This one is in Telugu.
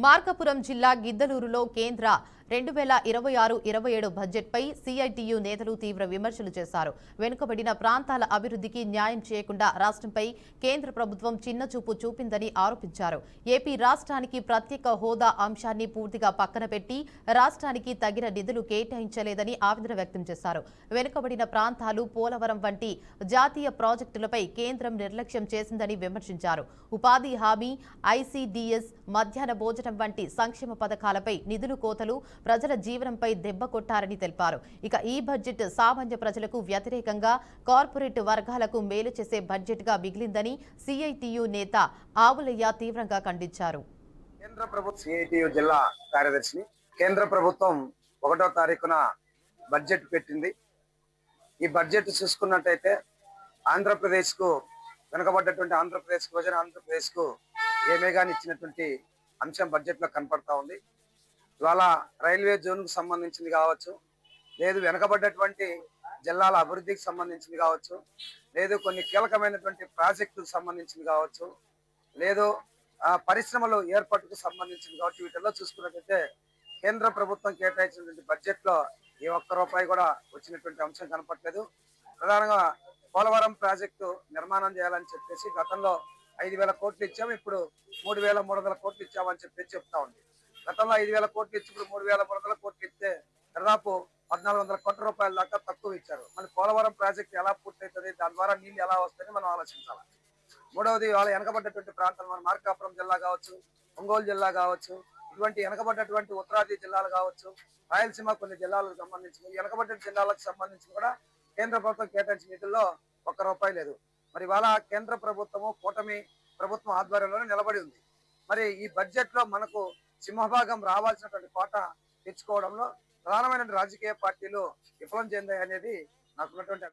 మార్కాపురం జిల్లా గిద్దలూరులో కేంద్ర 2026-27 బడ్జెట్పై సిఐటియు నేతలు తీవ్ర విమర్శలు చేశారు. వెనుకబడిన ప్రాంతాల అభివృద్ధికి న్యాయం చేయకుండా రాష్ట్రంపై కేంద్ర ప్రభుత్వం చిన్నచూపు చూపిందని ఆరోపించారు. ఏపీ రాష్ట్రానికి ప్రత్యేక హోదా అంశాన్ని పూర్తిగా పక్కన పెట్టి రాష్ట్రానికి తగిన నిధులు కేటాయించలేదని ఆవేదన వ్యక్తం చేశారు. వెనుకబడిన ప్రాంతాలు, పోలవరం వంటి జాతీయ ప్రాజెక్టులపై కేంద్రం నిర్లక్ష్యం చేసిందని విమర్శించారు. ఉపాధి హామీ, ఐసీడీఎస్, మధ్యాహ్న భోజనం వంటి సంక్షేమ పథకాలపై నిధులు కోతలు ప్రజల జీవనంపై దెబ్బ కొట్టారని తెలిపారు. ఇక ఈ బడ్జెట్ సామాన్య ప్రజలకు వ్యతిరేకంగా కార్పొరేట్ వర్గాలకు మేలు చేసే బడ్జెట్ గా మిగిలిందని సిఐటియు నేత ఆవులయ్య తీవ్రంగా ఖండించారు. కేంద్ర ప్రభుత్వ సిఐటియు జిల్లా కార్యదర్శిని. కేంద్ర ప్రభుత్వం 1వ తారీఖున బడ్జెట్ పెట్టింది. ఈ బడ్జెట్ చూసుకున్నట్టయితే ఆంధ్రప్రదేశ్ కు వెనుకబడ్డటువంటి ఆంధ్రప్రదేశ్ విభజన ఆంధ్రప్రదేశ్ కు ఏమేగాని ఇచ్చినటువంటి అంశం బడ్జెట్ లో కనపడతా ఉంది. ఇవాళ రైల్వే జోన్ కు సంబంధించింది కావచ్చు, లేదు వెనుకబడ్డటువంటి జిల్లాల అభివృద్ధికి సంబంధించింది కావచ్చు, లేదు కొన్ని కీలకమైనటువంటి ప్రాజెక్టులకు సంబంధించింది కావచ్చు, లేదు పరిశ్రమలు ఏర్పాటుకు సంబంధించింది కావచ్చు, వీటిల్లో చూసుకున్నట్లయితే కేంద్ర ప్రభుత్వం కేటాయించినటువంటి బడ్జెట్ లో ఏ ఒక్క రూపాయి కూడా వచ్చినటువంటి అంశం కనపట్లేదు. ప్రధానంగా పోలవరం ప్రాజెక్టు నిర్మాణం చేయాలని చెప్పేసి గతంలో 5,000 కోట్లు ఇచ్చాము, ఇప్పుడు 3,300 కోట్లు ఇచ్చామని చెప్పేసి చెప్తా ఉంది. గతంలో 5,000 కోట్లు ఇచ్చి ఇప్పుడు 3,300 కోట్లు ఇస్తే దాదాపు 1,400 కోట్ల రూపాయల దాకా తక్కువ ఇచ్చారు. మన పోలవరం ప్రాజెక్ట్ ఎలా పూర్తవుతుంది, దాని ద్వారా నీళ్లు ఎలా వస్తాయని మనం ఆలోచించాలి. మూడవది, వాళ్ళ వెనకబడ్డటువంటి ప్రాంతాలు మన మార్కాపురం జిల్లా కావచ్చు, ఒంగోలు జిల్లా కావచ్చు, ఇటువంటి వెనకబడ్డటువంటి ఉత్తరాది జిల్లాలు కావచ్చు, రాయలసీమ కొన్ని జిల్లాలకు సంబంధించి వెనకబడ్డ జిల్లాలకు సంబంధించి కూడా కేంద్ర ప్రభుత్వం కేటాయించిన నిధుల్లో ఒక్క రూపాయి లేదు. మరి ఇవాళ కేంద్ర ప్రభుత్వము కూటమి ప్రభుత్వం ఆధ్వర్యంలోనే నిలబడి ఉంది. మరి ఈ బడ్జెట్ లో మనకు సింహభాగం రావాల్సినటువంటి కోట తెచ్చుకోవడంలో ప్రధానమైన రాజకీయ పార్టీలు విఫలం చెందాయి అనేది నాకున్నటువంటి